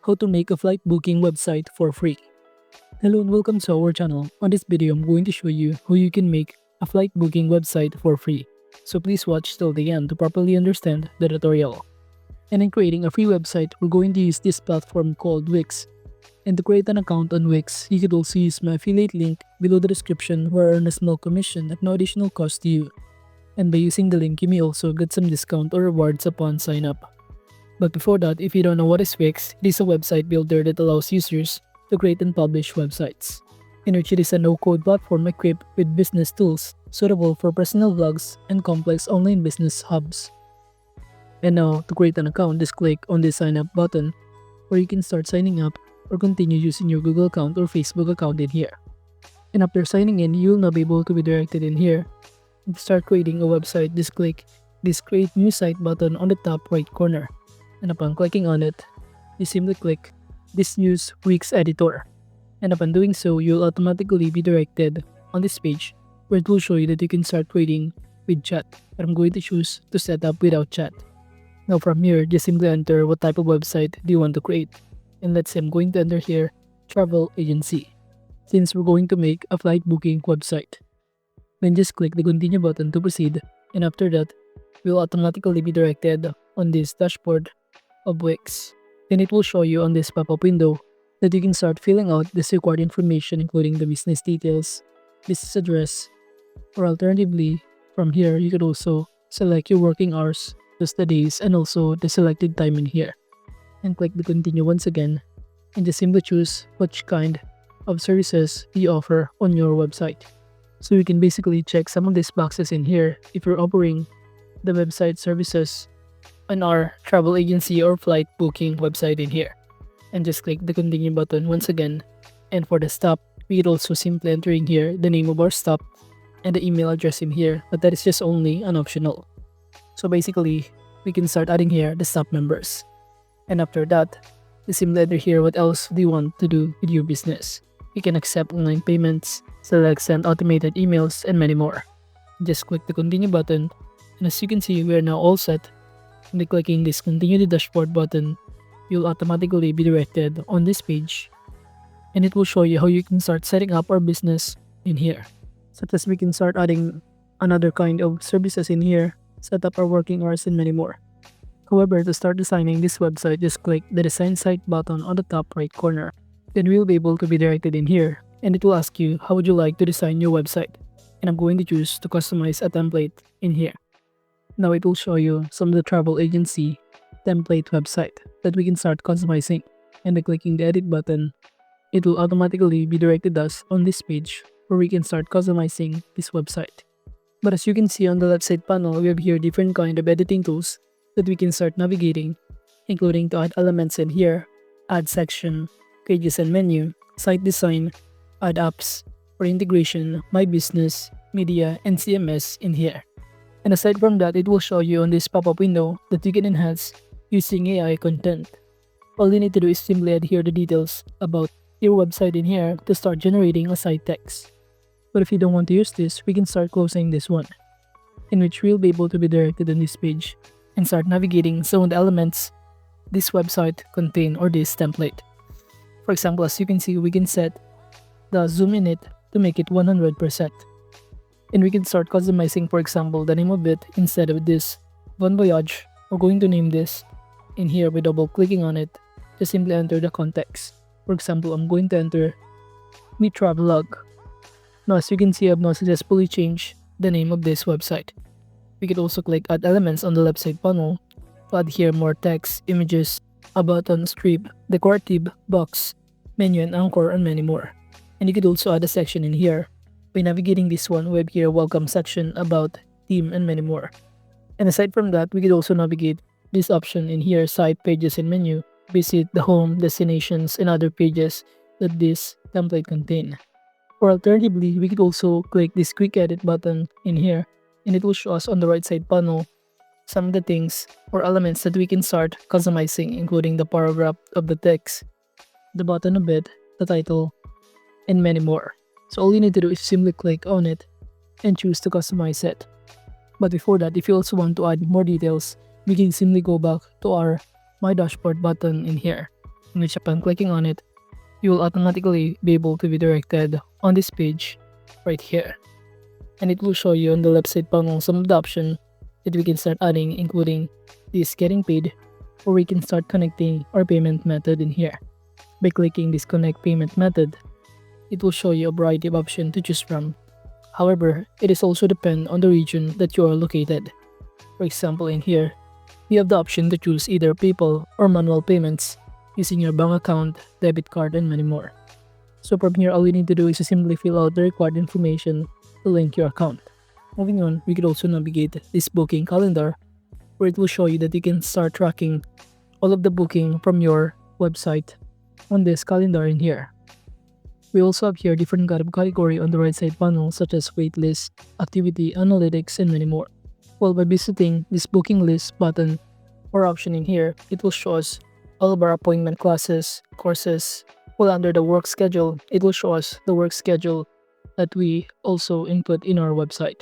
how to make a flight booking website for free. Hello and welcome to our channel. On this video, I'm going to show you how you can make a flight booking website for free. So please watch till the end to properly understand the tutorial. And in creating a free website, we're going to use this platform called Wix. And to create an account on Wix, you could also use my affiliate link below the description where I earn a small commission at no additional cost to you. And by using the link, you may also get some discount or rewards upon sign up. But before that, if you don't know what is Wix, it is a website builder that allows users to create and publish websites, in which it is a no-code platform equipped with business tools suitable for personal blogs and complex online business hubs. And now, to create an account, just click on the sign up button where you can start signing up or continue using your Google account or Facebook account in here. And after signing in, you'll now be able to be directed in here. And to start creating a website, just click this create new site button on the top right corner. And upon clicking on it, you simply click this use Wix editor. And upon doing so, you'll automatically be directed on this page where it will show you that you can start creating with chat. But I'm going to choose to set up without chat. Now from here, just simply enter what type of website do you want to create. And let's say I'm going to enter here travel agency, since we're going to make a flight booking website. Then just click the continue button to proceed, and after that, we'll automatically be directed on this dashboard of Wix. Then it will show you on this pop-up window that you can start filling out this required information, including the business details, business address, or alternatively, from here you could also select your working hours, just the days, and also the selected time in here. And click the continue once again, and just simply choose which kind of services you offer on your website. So you can basically check some of these boxes in here if you're offering the website services on our travel agency or flight booking website in here. And just click the continue button once again. And for the stop, we could also simply enter in here the name of our stop and the email address in here, but that is just only an optional. So basically, we can start adding here the stop members. And after that, you simply enter here what else do you want to do with your business. You can accept online payments, select send automated emails, and many more. Just click the continue button, and as you can see, we are now all set. And by clicking this continue the dashboard button, you'll automatically be directed on this page, and it will show you how you can start setting up our business in here. Such as we can start adding another kind of services in here, set up our working hours, and many more. However, to start designing this website, just click the design site button on the top right corner. Then we'll be able to be directed in here, and it will ask you how would you like to design your website. And I'm going to choose to customize a template in here. Now it will show you some of the travel agency template website that we can start customizing. And by clicking the edit button, it will automatically be directed us on this page where we can start customizing this website. But as you can see on the left side panel, we have here different kind of editing tools that we can start navigating, including to add elements in here, add section, pages and menu, site design, add apps, for integration, my business, media, and CMS in here. And aside from that, it will show you on this pop-up window that you can enhance using AI content. All you need to do is simply add here the details about your website in here to start generating a site text. But if you don't want to use this, we can start closing this one, in which we'll be able to be directed on this page and start navigating some of the elements this website contain or this template. For example, as you can see, we can set the zoom in it to make it 100%. And we can start customizing, for example, the name of it. Instead of this Bon Voyage, we're going to name this in here by double clicking on it. Just simply enter the context. For example, I'm going to enter Me Travelog. Now as you can see, I've now successfully changed the name of this website. We could also click add elements on the left side panel to add here more text, images, a button, strip, decorative, box, menu and anchor, and many more. And you could also add a section in here. By navigating this one, we have here welcome section, about, theme, and many more. And aside from that, we could also navigate this option in here, site, pages, and menu, visit, the home, destinations, and other pages that this template contain. Or alternatively, we could also click this quick edit button in here, and it will show us on the right side panel some of the things or elements that we can start customizing, including the paragraph of the text, the button of it, the title, and many more. So all you need to do is simply click on it and choose to customize it. But before that, if you also want to add more details, we can simply go back to our My Dashboard button in here. in which upon clicking on it, you will automatically be able to be directed on this page right here. And it will show you on the left side panel some of the options that we can start adding, including this getting paid, or we can start connecting our payment method in here. By clicking this connect payment method, it will show you a variety of options to choose from. However, it is also depend on the region that you are located. For example, in here, you have the option to choose either PayPal or manual payments using your bank account, debit card, and many more. So from here, all you need to do is to simply fill out the required information to link your account. Moving on, we could also navigate this booking calendar, where it will show you that you can start tracking all of the booking from your website on this calendar in here. We also have here different kind of category on the right side panel, such as waitlist, activity, analytics, and many more. Well, by visiting this booking list button or option in here, it will show us all of our appointment classes, courses. While under the work schedule, it will show us the work schedule that we also input in our website.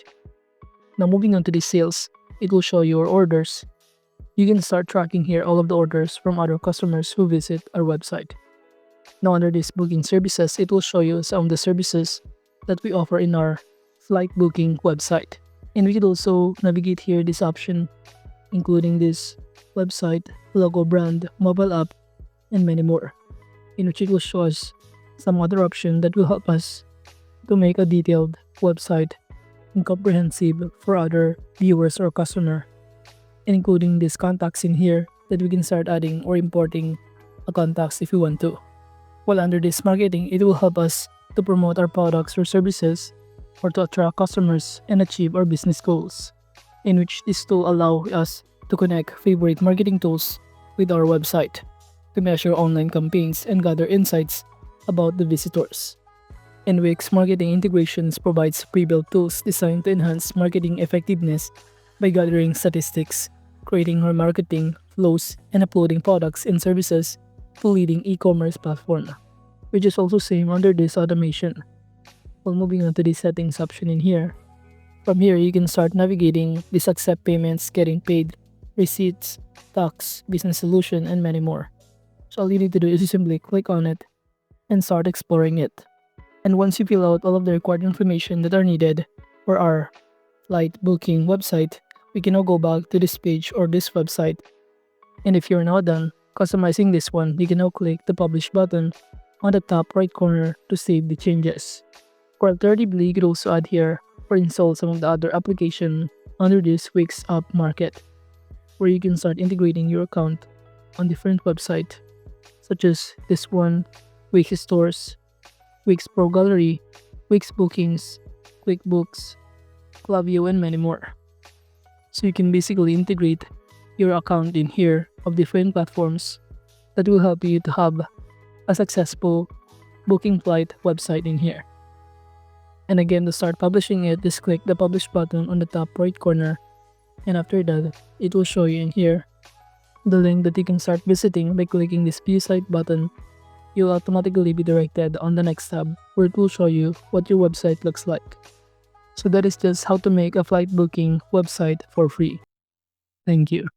Now moving on to the sales, it will show your orders. You can start tracking here all of the orders from other customers who visit our website. Now under this booking services, it will show you some of the services that we offer in our flight booking website. And we could also navigate here this option, including this website, logo brand, mobile app, and many more, in which it will show us some other option that will help us to make a detailed website and comprehensive for other viewers or customer, including these contacts in here that we can start adding or importing a contacts if we want to. While under this marketing, it will help us to promote our products or services or to attract customers and achieve our business goals, in which this tool allow us to connect favorite marketing tools with our website to measure online campaigns and gather insights about the visitors. And Wix Marketing Integrations provides pre-built tools designed to enhance marketing effectiveness by gathering statistics, creating remarketing flows, and uploading products and services to leading e-commerce platform, which is also same under this automation. While moving on to the settings option in here, from here you can start navigating this accept payments, getting paid, receipts, tax, business solution, and many more. So all you need to do is you simply click on it and start exploring it. And once you fill out all of the required information that are needed for our flight booking website, we can now go back to this page or this website. And if you're now done customizing this one, you can now click the publish button on the top right corner to save the changes. For alternatively, you could also add here or install some of the other application under this Wix App Market, where you can start integrating your account on different websites, such as this one, Wix Stores, Wix Pro Gallery, Wix Bookings, QuickBooks, Klaviyo, and many more. So you can basically integrate your account in here of different platforms that will help you to have a successful booking flight website in here. And again, to start publishing it, just click the publish button on the top right corner, and after that, it will show you in here the link that you can start visiting. By clicking this view site button, you'll automatically be directed on the next tab, where it will show you what your website looks like. So that is just how to make a flight booking website for free. Thank you.